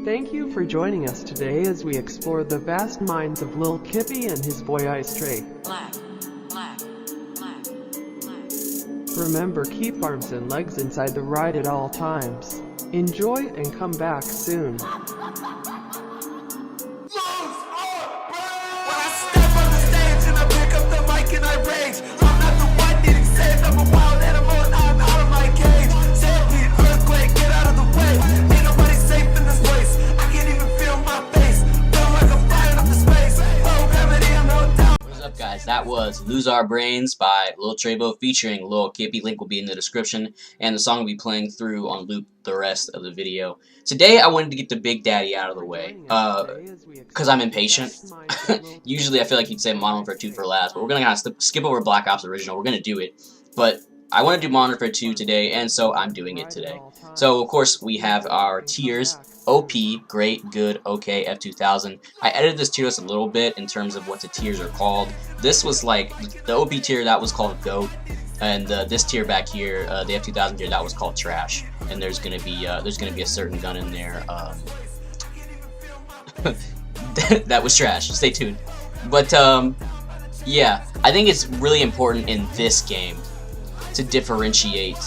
Thank you for joining us today as we explore the vast minds of Lil Kippy and his boy Ice Trey. Remember, keep arms and legs inside the ride at all times. Enjoy and come back soon. Guys, that was Lose Our Brains by Lil Treyvo featuring Lil Kippy. Link will be in the description, and the song will be playing through on loop the rest of the video. Today I wanted to get the Big Daddy out of the way, because I'm impatient. Usually I feel like you'd say Modern Warfare 2 for last, but we're going to kind of skip over Black Ops Original. We're going to do it, but I want to do Modern Warfare 2 today, and so I'm doing it today. So, of course, we have our tiers. OP, Great, Good, OK, F2000. I edited this tier list a little bit in terms of what the tiers are called. This was like, the OP tier, that was called GOAT. And this tier back here, the F2000 tier, that was called Trash. And there's gonna be a certain gun in there that was trash. Stay tuned. But yeah, I think it's really important in this game to differentiate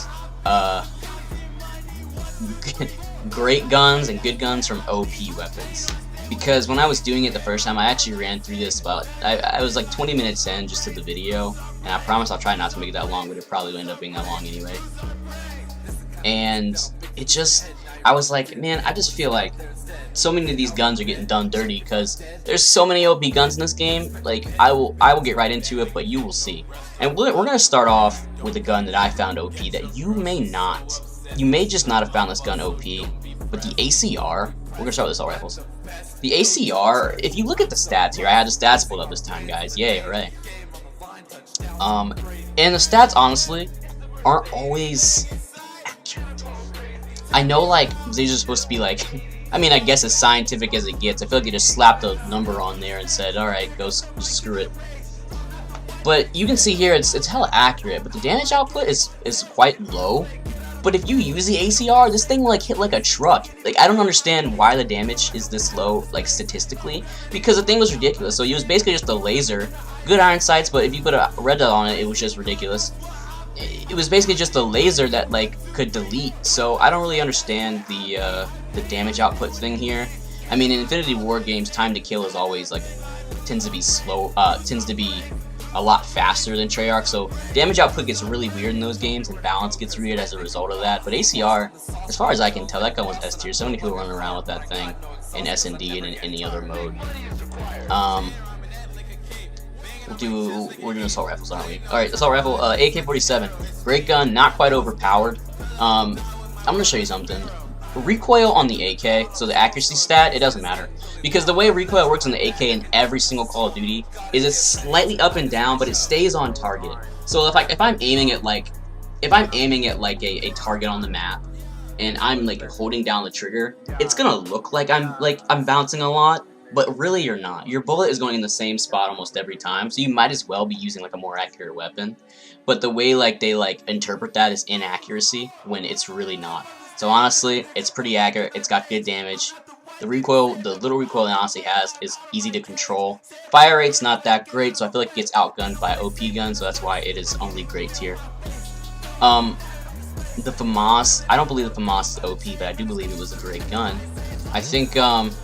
great guns and good guns from OP weapons. Because when I was doing it the first time, I actually ran through this about, I was like 20 minutes in just to the video, and I promise I'll try not to make it that long, but it probably will end up being that long anyway. And it just, I was like, man, I just feel like so many of these guns are getting done dirty because there's so many OP guns in this game. Like, I will get right into it, but you will see. And we're gonna start off with a gun that I found OP that you may not. You may just not have found this gun OP, but the ACR, we're going to start with assault rifles. The ACR, if you look at the stats here, I had the stats pulled up this time, guys. Yay, hooray. And the stats, honestly, aren't always accurate. I know, like, these are supposed to be, like, I mean, I guess as scientific as it gets. I feel like you just slapped a number on there and said, alright, go screw it. But you can see here, it's hella accurate, but the damage output is quite low. But if you use the ACR, this thing like hit like a truck. Like, I don't understand why the damage is this low, like statistically, because the thing was ridiculous. So it was basically just a laser, good iron sights, but if you put a red dot on it, it was just ridiculous. It was basically just a laser that like could delete. So I don't really understand the damage output thing here. I mean, in Infinity War games, time to kill is always like tends to be slow, tends to be a lot faster than Treyarch, so damage output gets really weird in those games, and balance gets weird as a result of that. But ACR, as far as I can tell, that gun was S tier. So many people running around with that thing in S&D and in any other mode. We're doing assault rifles, aren't we? Alright, assault rifle, AK-47. Great gun, not quite overpowered. I'm gonna show you something. Recoil on the AK, so the accuracy stat, it doesn't matter. Because the way recoil works on the AK in every single Call of Duty is it's slightly up and down, but it stays on target. So if I'm aiming at like a target on the map and I'm like holding down the trigger, it's gonna look like I'm bouncing a lot, but really you're not. Your bullet is going in the same spot almost every time, so you might as well be using like a more accurate weapon. But the way like they like interpret that is inaccuracy when it's really not. So honestly, it's pretty accurate. It's got good damage. The recoil, the little recoil it honestly has, is easy to control. Fire rate's not that great, so I feel like it gets outgunned by OP guns, so that's why it is only great tier. The Famas, I don't believe the Famas is OP, but I do believe it was a great gun. I think the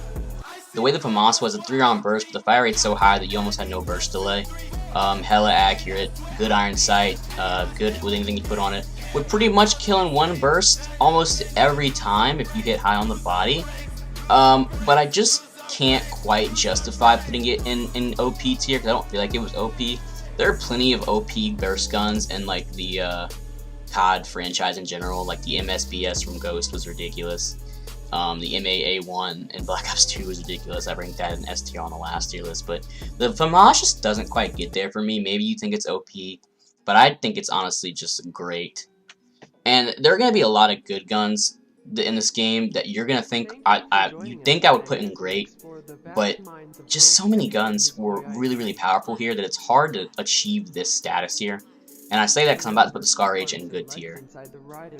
way the Famas was a 3-round burst, but the fire rate's so high that you almost had no burst delay. Hella accurate, good iron sight, good with anything you put on it. Would pretty much kill in one burst almost every time if you hit high on the body. But I just can't quite justify putting it in OP tier because I don't feel like it was OP. There are plenty of OP burst guns in like the COD franchise in general. Like the MSBS from Ghost was ridiculous. The MAA1 in Black Ops 2 was ridiculous. I ranked that in S tier on the last tier list. But the Famas just doesn't quite get there for me. Maybe you think it's OP, but I think it's honestly just great. And there are going to be a lot of good guns in this game that you're going to think, you think I would put in great, but just so many guns were really, really powerful here that it's hard to achieve this status here. And I say that because I'm about to put the Scar H in good tier.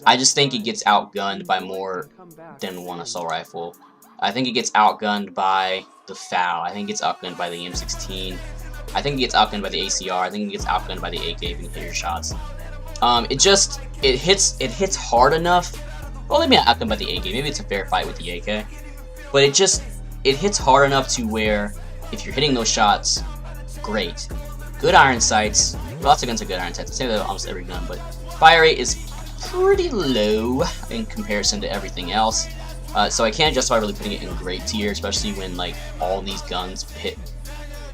I just think it gets outgunned by more than one assault rifle. I think it gets outgunned by the FAL. I think it gets outgunned by the M16. I think it gets outgunned by the ACR. I think it gets outgunned by the AK if you can hit your shots. It hits hard enough. Well, maybe not outgunned by the AK. Maybe it's a fair fight with the AK. But it hits hard enough to where if you're hitting those shots, great. Good iron sights. Lots of guns have good iron sights. I say that almost every gun, but fire rate is pretty low in comparison to everything else. So I can't justify really putting it in great tier, especially when like all these guns hit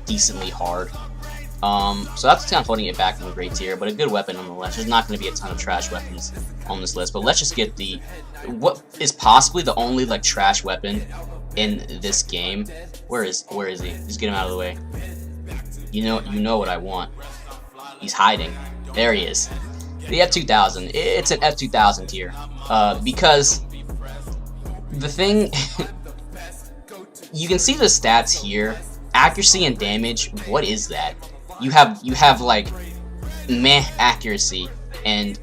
decently hard. So that's kind of putting it back in the great tier, but a good weapon nonetheless. There's not going to be a ton of trash weapons on this list, but let's just get what is possibly the only like trash weapon in this game. Where is he? Just get him out of the way. You know what I want. He's hiding. There he is. The F2000. It's an F2000 tier because the thing you can see the stats here. Accuracy and damage. What is that? You have like meh accuracy and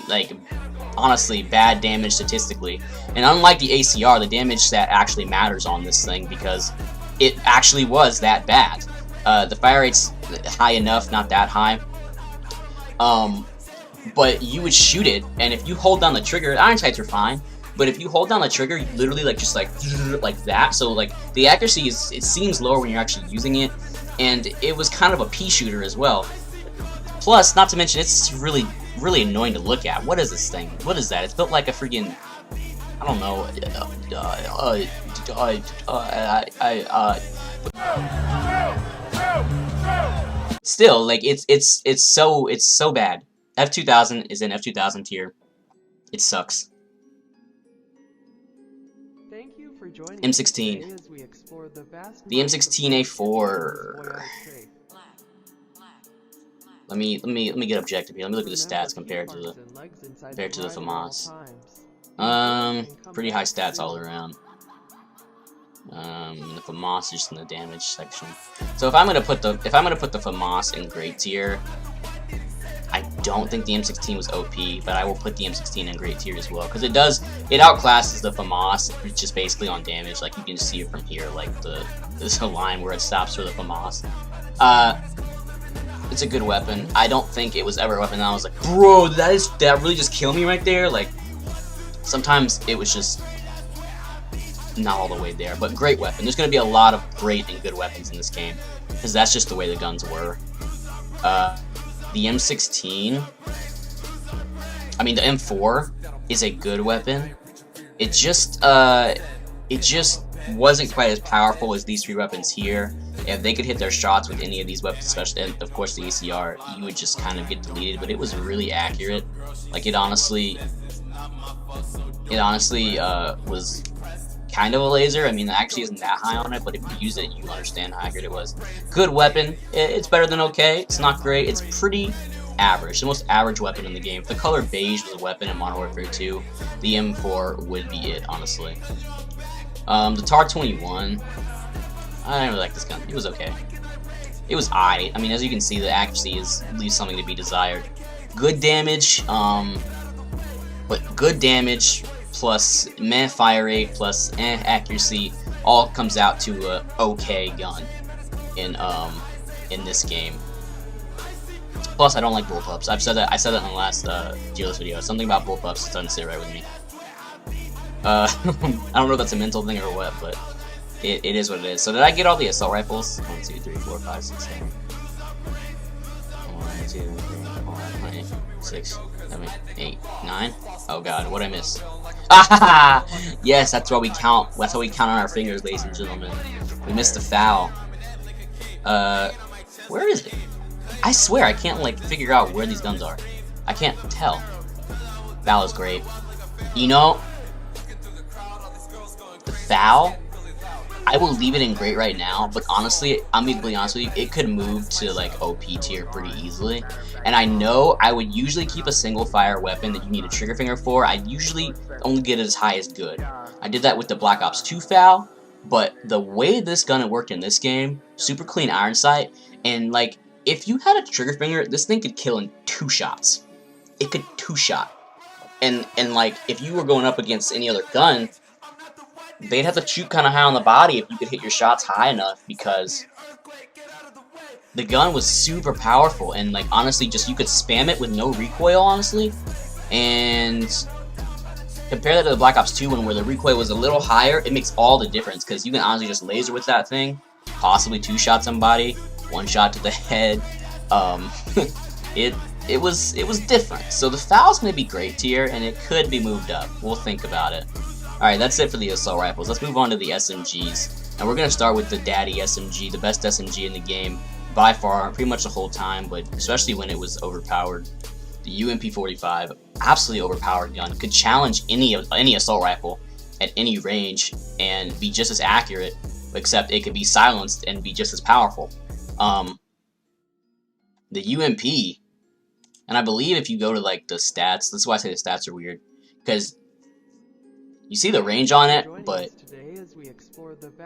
like honestly bad damage statistically. And unlike the ACR, the damage stat actually matters on this thing because it actually was that bad. The fire rate's high enough, not that high. But you would shoot it, and if you hold down the trigger, iron sights are fine. But if you hold down the trigger, you literally like just like that. So like the accuracy it seems lower when you're actually using it, and it was kind of a pea shooter as well. Plus, not to mention, it's really annoying to look at. What is this thing? What is that? It's built like a freaking, I don't know. Still, like it's so bad. F2000 is an F2000 tier. It sucks. Thank you for joining M16. as we explore the The M16A4. Let me get objective here. Let me look at the stats compared to the Famas. Pretty high stats all around. The Famas just in the damage section. So if I'm gonna put the Famas in great tier, I don't think the M16 was OP, but I will put the M16 in great tier as well because it outclasses the Famas, just basically on damage. Like you can see it from here, like there's a line where it stops for the Famas. It's a good weapon. I don't think it was ever a weapon that I was like, bro, that really just killed me right there. Like sometimes it was just not all the way there, but great weapon. There's gonna be a lot of great and good weapons in this game because that's just the way the guns were. The M16, I mean the M4 is a good weapon. It just wasn't quite as powerful as these three weapons here. If they could hit their shots with any of these weapons, especially, and of course the ACR, you would just kind of get deleted. But it was really accurate. Like it honestly was kind of a laser. I mean, it actually isn't that high on it, but if you use it, you understand how accurate it was. Good weapon. It's better than okay. It's not great. It's pretty average. The most average weapon in the game. If the color beige was a weapon in Modern Warfare 2, the M4 would be it, honestly. The TAR-21, I didn't really like this gun. It was okay. It was aight. I mean, as you can see, the accuracy leaves something to be desired. Good damage, but good damage plus meh fire rate plus accuracy all comes out to a okay gun in this game. Plus, I don't like bullpups. I said that in the last tier list video. Something about bullpups doesn't sit right with me. I don't know if that's a mental thing or what, but it is what it is. So did I get all the assault rifles? 1, 2, 3, 4, 5, 6, 7. 1, 2, 3, 4, 5, 6, 7, 8, 9. Oh god, what'd I miss? Ah! Yes, that's what we count. That's how we count on our fingers, ladies and gentlemen. We missed the foul. Where is it? I swear I can't like figure out where these guns are. I can't tell. That was great. You know, the foul, I will leave it in great right now, but honestly, I'm gonna be honest with you, it could move to like OP tier pretty easily. And I know I would usually keep a single fire weapon that you need a trigger finger for. I usually only get it as high as good. I did that with the Black Ops 2 foul, but the way this gun worked in this game, super clean iron sight, and like if you had a trigger finger, this thing could kill in 2 shots. It could 2-shot. And like if you were going up against any other gun, they'd have to shoot kind of high on the body if you could hit your shots high enough, because the gun was super powerful, and like honestly, just you could spam it with no recoil, honestly. And compare that to the Black Ops 2 one, where the recoil was a little higher. It makes all the difference, because you can honestly just laser with that thing, possibly 2 shots on body, 1 shot to the head. It was different. So the FAL's gonna be great tier, and it could be moved up. We'll think about it. Alright, that's it for the assault rifles. Let's move on to the SMGs. And we're gonna start with the Daddy SMG, the best SMG in the game by far, pretty much the whole time, but especially when it was overpowered. The UMP-45, absolutely overpowered gun, could challenge any assault rifle at any range and be just as accurate, except it could be silenced and be just as powerful. The UMP, and I believe if you go to like the stats, that's why I say the stats are weird, because you see the range on it, but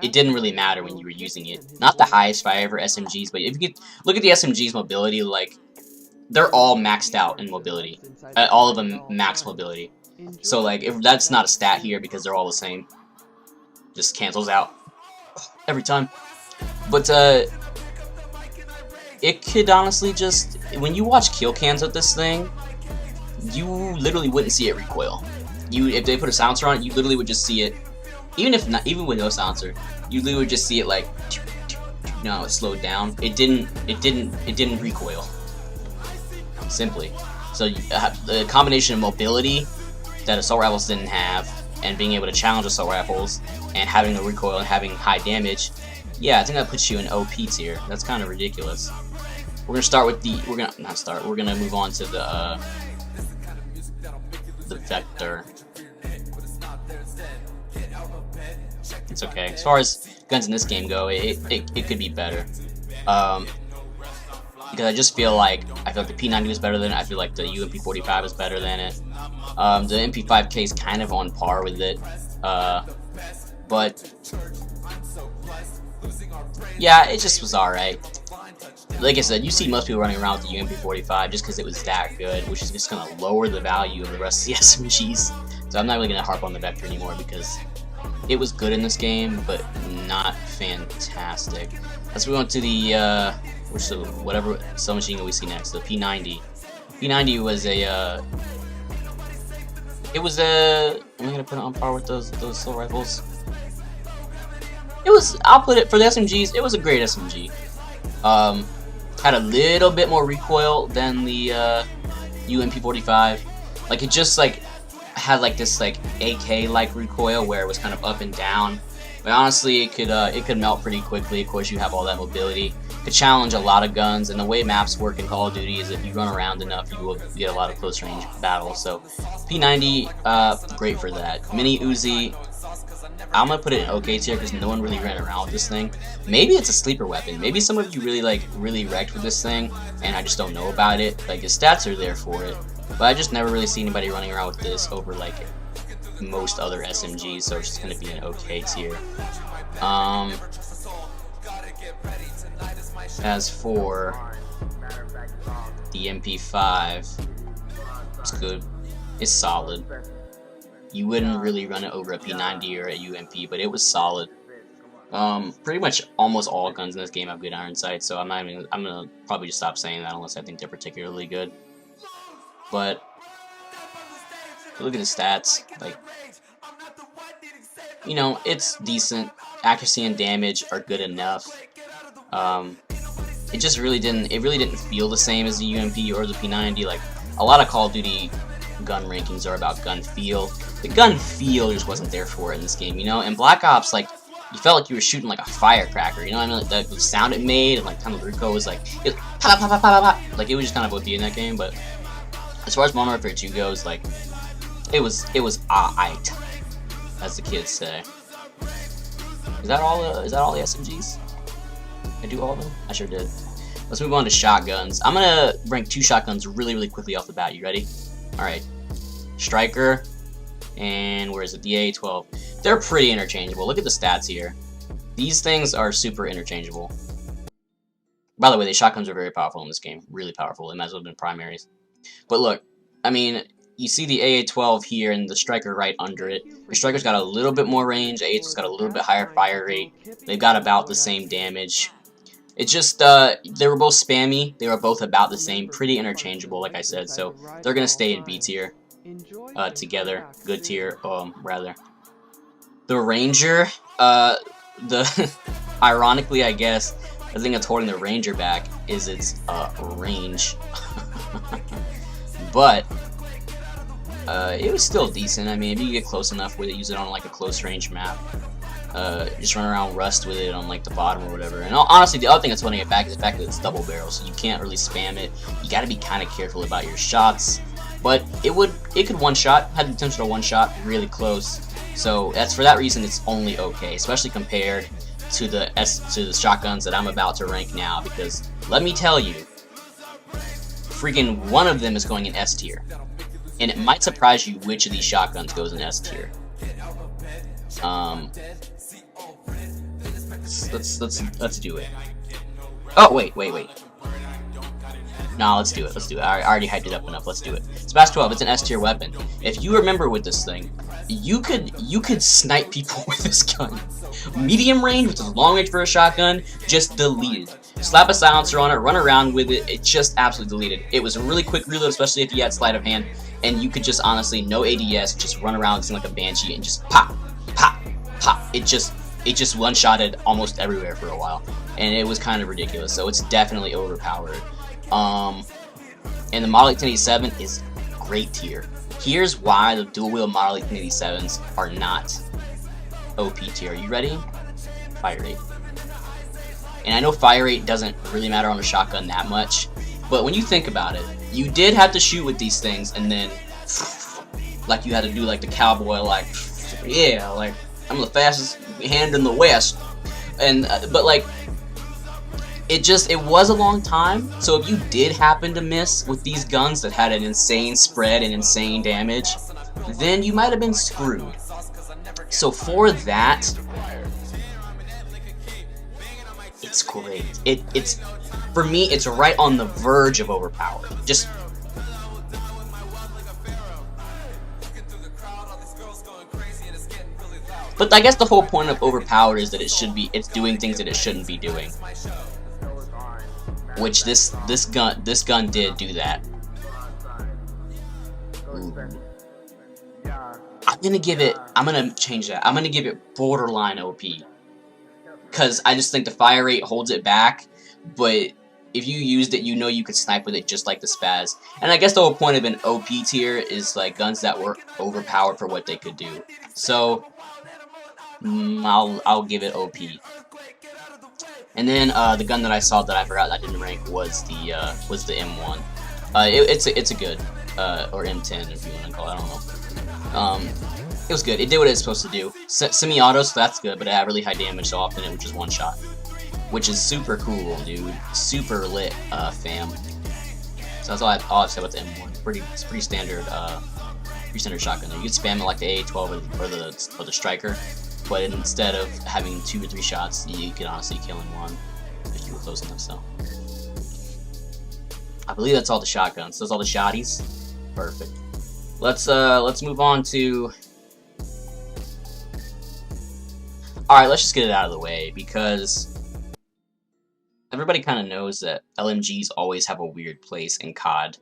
it didn't really matter when you were using it. Not the highest fire ever SMGs, but if you could look at the SMG's mobility, like, they're all maxed out in mobility. All of them max mobility. So like, if that's not a stat here because they're all the same, just cancels out every time. But it could honestly just, when you watch kill cams with this thing, you literally wouldn't see it recoil. If they put a silencer on it, you literally would just see it. Even with no silencer, you literally would just see it like, no, it slowed down. It didn't recoil. Simply. So the combination of mobility that assault rifles didn't have, and being able to challenge assault rifles, and having the recoil and having high damage, yeah, I think that puts you in OP tier. That's kind of ridiculous. We're gonna start with the. We're gonna move on to the Vector. It's okay. As far as guns in this game go, it could be better. Because I feel like the P90 was better than it. I feel like the UMP-45 is better than it. The MP5K is kind of on par with it. But yeah, it just was alright. Like I said, you see most people running around with the UMP-45 just because it was that good, which is just going to lower the value of the rest of the SMGs. So I'm not really going to harp on the Vector anymore because it was good in this game, but not fantastic. Let's move on to the, whatever submachine gun we see next, the P90. P90 was am I going to put it on par with those assault rifles? I'll put it, for the SMGs, it was a great SMG. Had a little bit more recoil than the UMP-45. Like, it just like had like this like AK-like recoil where it was kind of up and down. But honestly, it could melt pretty quickly. Of course, you have all that mobility. It could challenge a lot of guns, and the way maps work in Call of Duty is if you run around enough, you will get a lot of close range battles. So P90, great for that. Mini Uzi, I'm gonna put it in OK tier because no one really ran around with this thing. Maybe it's a sleeper weapon. Maybe some of you really wrecked with this thing, and I just don't know about it. Like, his stats are there for it, but I just never really see anybody running around with this over like most other SMGs. So it's just gonna be an OK tier. As for the MP5, it's good. It's solid. You wouldn't really run it over a P90 or a UMP, but it was solid. Pretty much almost all guns in this game have good iron sights, so I'm gonna probably just stop saying that unless I think they're particularly good. But look at the stats, like, you know, it's decent. Accuracy and damage are good enough. It just really didn't feel the same as the UMP or the P90. Like, a lot of Call of Duty gun rankings are about gun feel. The gun feel just wasn't there for it in this game, you know? And Black Ops, like, you felt like you were shooting like a firecracker, you know what I mean? Like, the sound it made, and like kind of the recoil was like, like, it was just kind of OP in that game. But as far as Modern Warfare 2 goes, like, it was aight, as the kids say. Is that all the SMGs? I do all of them? I sure did. Let's move on to shotguns. I'm gonna rank 2 shotguns really quickly off the bat. You ready? Alright. Striker, and where is it? The A12. They're pretty interchangeable. Look at the stats here. These things are super interchangeable. By the way, the shotguns are very powerful in this game. Really powerful. It might as well have been primaries. But look, I mean, you see the AA-12 here and the striker right under it. The striker's got a little bit more range, AA-12's got a little bit higher fire rate. They've got about the same damage. It's just, they were both spammy, they were both about the same, pretty interchangeable, like I said, so they're gonna stay in B tier, together, good tier, rather. The Ranger, ironically, I guess, the thing that's holding the Ranger back is its, range. But, it was still decent. I mean, if you get close enough with it, use it on, like, a close range map. Just run around Rust with it on like the bottom or whatever. And honestly, the other thing that's holding it back is the fact that it's double barrel, so you can't really spam it. You gotta be kind of careful about your shots. But it could one shot, had the potential to one shot, really close. So that's for that reason it's only okay, especially compared to the shotguns that I'm about to rank now. Because let me tell you, freaking one of them is going in S tier, and it might surprise you which of these shotguns goes in S tier. Let's do it. Oh, wait. Nah, let's do it. I already hyped it up enough. Let's do it. Smash 12, it's an S tier weapon. If you remember with this thing, you could snipe people with this gun. Medium range, which is long range for a shotgun, just deleted. Slap a silencer on it, run around with it, it just absolutely deleted. It was a really quick reload, especially if you had sleight of hand, and you could just honestly, no ADS, just run around like a banshee and just pop, pop, pop. It just one-shotted almost everywhere for a while, and it was kind of ridiculous, so it's definitely overpowered. And the Model 1087 is great tier. Here's why the dual-wheel Model 1087s are not OP tier. Are you ready? Fire rate. And I know fire rate doesn't really matter on a shotgun that much, but when you think about it, you did have to shoot with these things, and then, like you had to do like the cowboy, like, yeah, like, I'm the fastest hand in the West, and but like, it was a long time. So if you did happen to miss with these guns that had an insane spread and insane damage, then you might have been screwed. So for that, it's great. It's for me, it's right on the verge of overpowered. Just. But I guess the whole point of overpowered is that it's doing things that it shouldn't be doing. Which this gun did do that. Ooh. I'm gonna change that. I'm gonna give it borderline OP. Cause I just think the fire rate holds it back, but if you used it, you know you could snipe with it just like the Spaz. And I guess the whole point of an OP tier is like guns that were overpowered for what they could do. So I'll give it OP. And then the gun that I saw that I forgot that I didn't rank was the M1. It's a good or M10 if you want to call it. I don't know. It was good. It did what it's supposed to do. Semi-auto, so that's good, but it had really high damage, so often it was just one shot, which is super cool, dude. Super lit, fam. So that's all I've said about the M1. It's pretty standard shotgun. You can spam it like the AA-12 or the striker. But instead of having 2 or 3 shots, you can honestly kill in one if you were close enough. So I believe that's all the shotguns. That's all the shotties. Perfect. Let's move on to. All right, let's just get it out of the way because everybody kind of knows that LMGs always have a weird place in COD.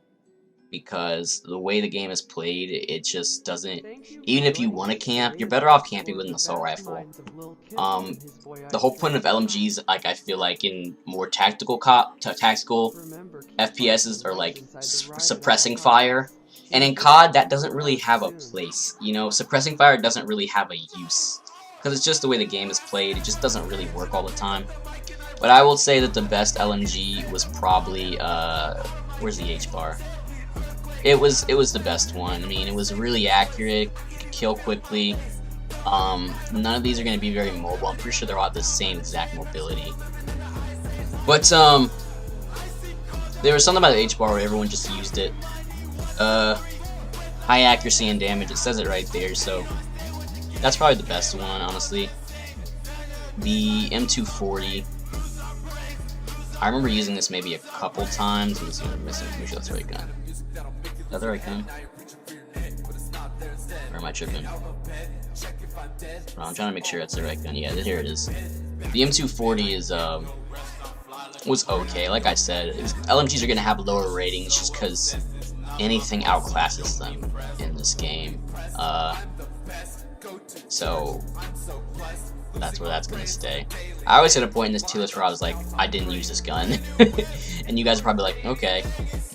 Because the way the game is played, it just doesn't. Even if you want to camp, you're better off camping with an assault rifle. The whole point of LMGs, like I feel like in more tactical FPSs, are like suppressing fire, and in COD that doesn't really have a place. You know, suppressing fire doesn't really have a use because it's just the way the game is played. It just doesn't really work all the time. But I will say that the best LMG was probably where's the H bar? It was the best one. I mean, it was really accurate, could kill quickly. None of these are going to be very mobile. I'm pretty sure they're all the same exact mobility. But there was something about the H bar where everyone just used it. High accuracy and damage. It says it right there. So that's probably the best one, honestly. The M240. I remember using this maybe a couple times. Let me see if I'm missing. Make sure that's the right gun. Is that the right gun? Or am I tripping? I'm trying to make sure that's the right gun. Yeah, here it is. The M240 is was okay. Like I said, LMGs are gonna have lower ratings just because anything outclasses them in this game. So that's where that's gonna stay. I always hit a point in this tier list where I was like, I didn't use this gun, and you guys are probably like, okay,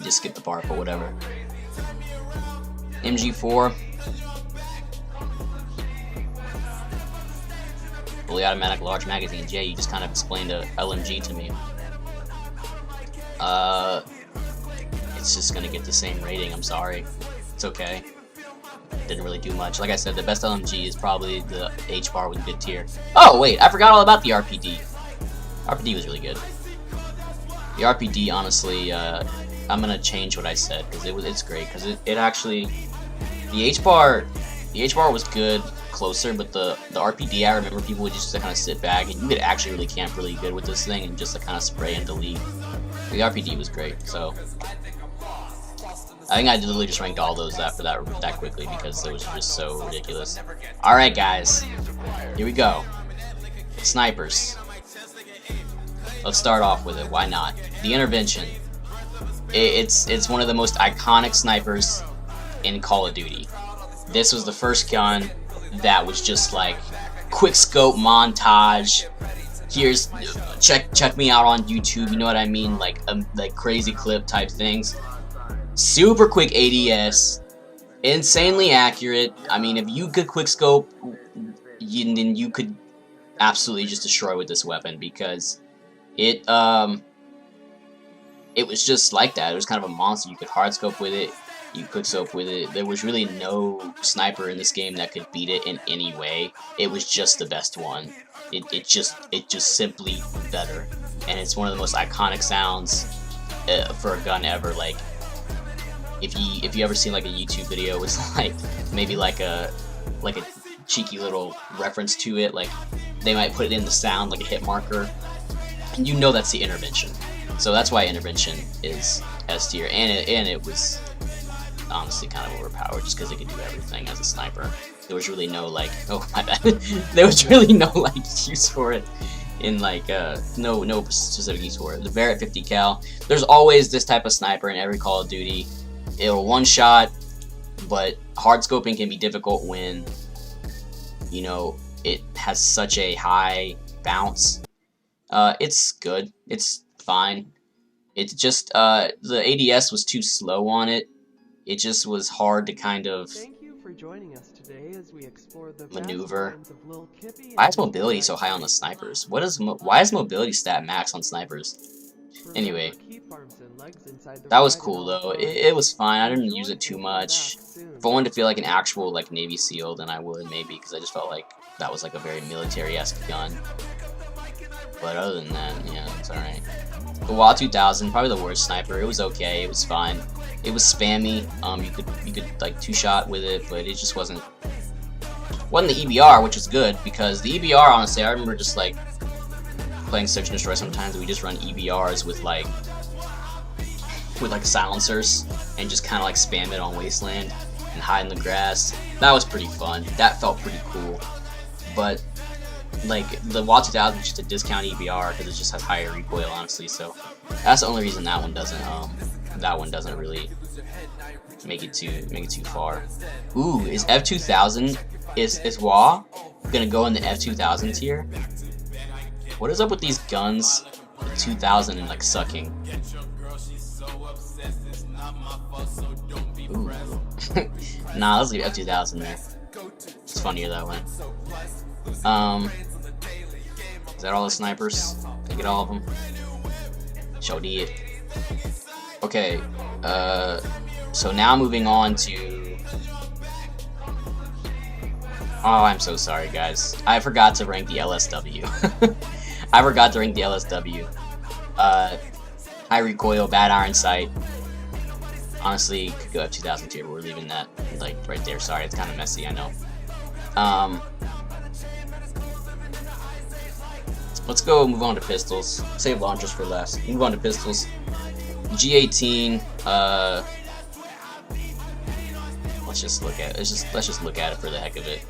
just skip the part, but whatever. MG4. Fully automatic large magazine. Jay, you just kind of explained a LMG to me. It's just gonna get the same rating. I'm sorry. It's okay. Didn't really do much. Like I said, the best LMG is probably the H bar with good tier. Oh wait, I forgot all about the RPD. RPD was really good. The RPD, honestly, I'm gonna change what I said because it's great because it actually the H bar was good closer, but the RPD, I remember people would just kind of sit back and you could actually really camp really good with this thing and just kind of spray and delete. The RPD was great, so I think I literally just ranked all those that quickly because it was just so ridiculous. All right, guys, here we go. Snipers. Let's start off with it. Why not? The Intervention. It's one of the most iconic snipers in Call of Duty. This was the first gun that was just like quick scope montage. Here's check me out on YouTube. You know what I mean? Like crazy clip type things. Super quick ADS, insanely accurate. I mean, if you could quickscope, then you could absolutely just destroy with this weapon because it was just like that. It was kind of a monster. You could hardscope with it, you could quickscope with it. There was really no sniper in this game that could beat it in any way. It was just the best one. It just simply better, and it's one of the most iconic sounds for a gun ever. Like, if you ever seen like a YouTube video with like maybe like a cheeky little reference to it, like they might put it in the sound like a hit marker, and you know that's the Intervention. So that's why Intervention is S tier, and it was honestly kind of overpowered just because it could do everything as a sniper. There was really no like, oh my bad, there was really no like use for it in like no specific use for it. The Barrett 50 cal. There's always this type of sniper in every Call of Duty. It'll one shot, but hard scoping can be difficult when you know it has such a high bounce. It's good. It's fine. It's just the ADS was too slow on it. It just was hard to kind of for joining us today as we explore the maneuver. Why is mobility so high on the snipers? Why is mobility stat max on snipers? Anyway, that was cool though. It was fine. I didn't use it too much. If I wanted to feel like an actual like Navy SEAL, then I would maybe, because I just felt like that was like a very military-esque gun. But other than that, yeah, it's alright. The WA 2000, probably the worst sniper. It was okay. It was fine. It was spammy. You could like two-shot with it, but it just wasn't the EBR, which was good because the EBR, honestly, I remember just like playing Search and Destroy sometimes. We just run EBRs with like silencers and just kind of like spam it on Wasteland and hide in the grass. That was pretty fun. That felt pretty cool. But like the WA 2000 is just a discount EBR because it just has higher recoil, honestly. So that's the only reason that one doesn't really make it too far. Ooh, is F2000 is WA gonna go in the F2000 tier? What is up with these guns, the 2000 and like sucking? Ooh. Nah, let's leave F2000 there. It's funnier that way. Is that all the snipers? Did I get all of them? Show did. Okay, so now moving on to... Oh, I'm so sorry, guys. I forgot to rank the LSW. I forgot to rank the LSW. High recoil, bad iron sight. Honestly, could go F2000 tier, but we're leaving that like right there. Sorry, it's kind of messy, I know. Let's go move on to pistols. Save launchers for last. Move on to pistols. G18. let's just look at it for the heck of it.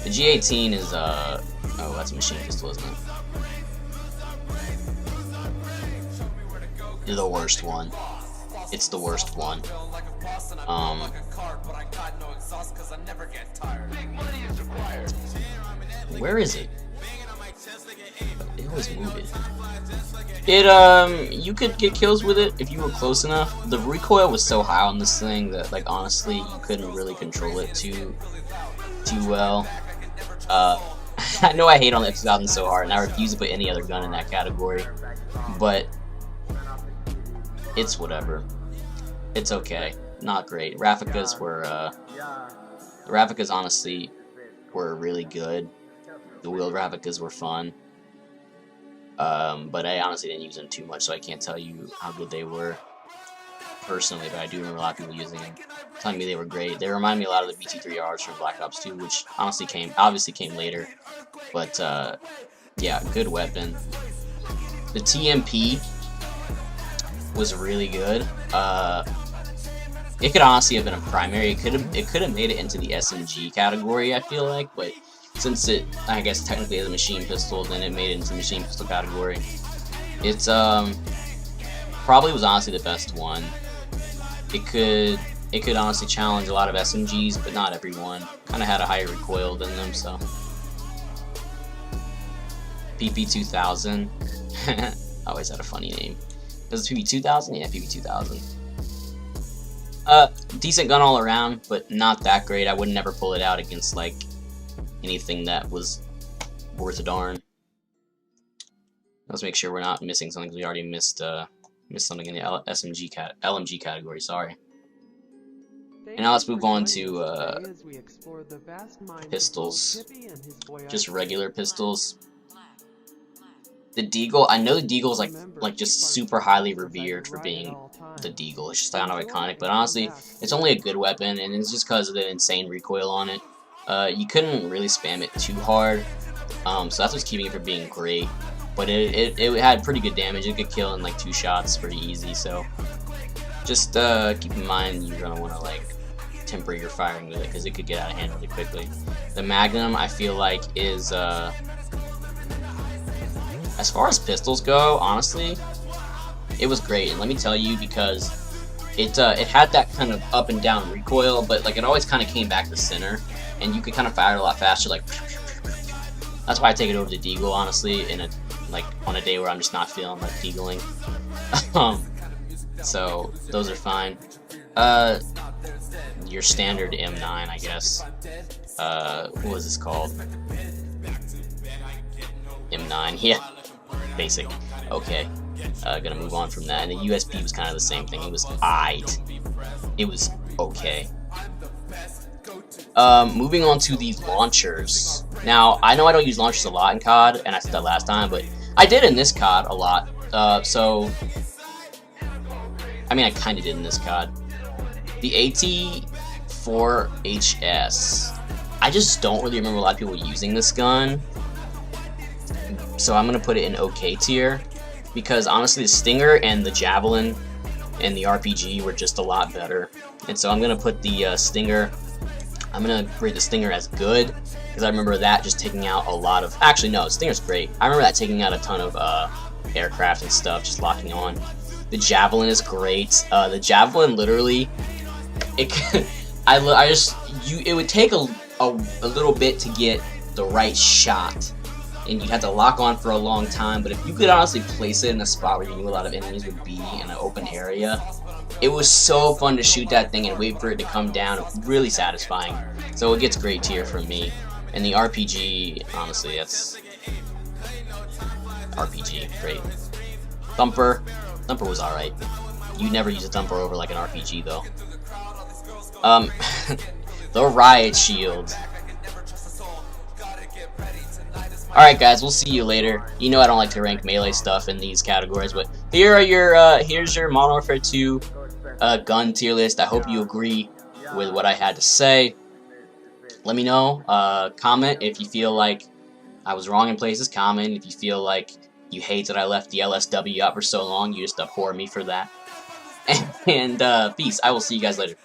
The G18 is oh, that's a machine pistol, isn't it? The worst one. It's the worst one. Where is it? It always move it. You could get kills with it if you were close enough. The recoil was so high on this thing that, like, honestly, you couldn't really control it too well. I know I hate on the F2000 so hard, and I refuse to put any other gun in that category, but it's whatever. It's okay. Not great. Raficas were, the Raficas honestly were really good. The wheeled Raficas were fun. But I honestly didn't use them too much, so I can't tell you how good they were personally, but I do remember a lot of people using them, telling me they were great. They remind me a lot of the BT3Rs from Black Ops 2, which honestly obviously came later. But, yeah, good weapon. The TMP was really good. It could honestly have been a primary. It could have made it into the SMG category, I feel like, but since it, I guess, technically is a machine pistol, then it made it into the machine pistol category. It's probably was honestly the best one. It could honestly challenge a lot of SMGs, but not everyone. Kind of had a higher recoil than them, so. PP2000. Always had a funny name. Was it PP2000? Yeah, PP2000. Decent gun all around, but not that great. I would never pull it out against, like, anything that was worth a darn. Let's make sure we're not missing something, because we already missed something in the LMG category, sorry. And now let's move on to pistols. Just regular pistols. The Deagle, I know the Deagle is like just super highly revered for being the Deagle. It's just kind of iconic, but honestly, it's only a good weapon, and it's just because of the insane recoil on it. You couldn't really spam it too hard, so that's what's keeping it from being great. But it had pretty good damage. It could kill in like 2 shots pretty easy, so just keep in mind you're gonna want to like temper your firing with it, because it could get out of hand really quickly. The Magnum, I feel like, is as far as pistols go, honestly, it was great. And let me tell you, because it had that kind of up and down recoil, but like it always kind of came back to center, and you could kind of fire it a lot faster. Like that's why I take it over to Deagle, honestly, on a day where I'm just not feeling like Deagling. So those are fine. Your standard M9, I guess. What was this called? M9, yeah. Basic. Okay. Gonna move on from that. And the USB was kind of the same thing. It was aight. It was okay. Moving on to the launchers. Now, I know I don't use launchers a lot in COD, and I said that last time, but I did in this COD a lot. So, I mean, I kind of did in this COD. The AT4HS. I just don't really remember a lot of people using this gun. So I'm going to put it in OK tier, because honestly the Stinger and the Javelin and the RPG were just a lot better. And so I'm going to put the Stinger, I'm going to rate the Stinger as good, because I remember that just taking out a lot of, actually no, Stinger's great. I remember that taking out a ton of aircraft and stuff, just locking on. The Javelin is great. The Javelin literally, it would take a little bit to get the right shot, and you'd have to lock on for a long time, but if you could honestly place it in a spot where you knew a lot of enemies would be in an open area, it was so fun to shoot that thing and wait for it to come down. Really satisfying. So it gets great tier from me. And the RPG, honestly, that's RPG, great. Thumper was alright. You never use a Thumper over like an RPG though. The Riot Shield. Alright guys, we'll see you later. You know I don't like to rank melee stuff in these categories, but here are your here's your Modern Warfare 2 gun tier list. I hope you agree with what I had to say. Let me know. Comment if you feel like I was wrong in places. Comment if you feel like you hate that I left the LSW out for so long. You just abhor me for that. And peace. I will see you guys later.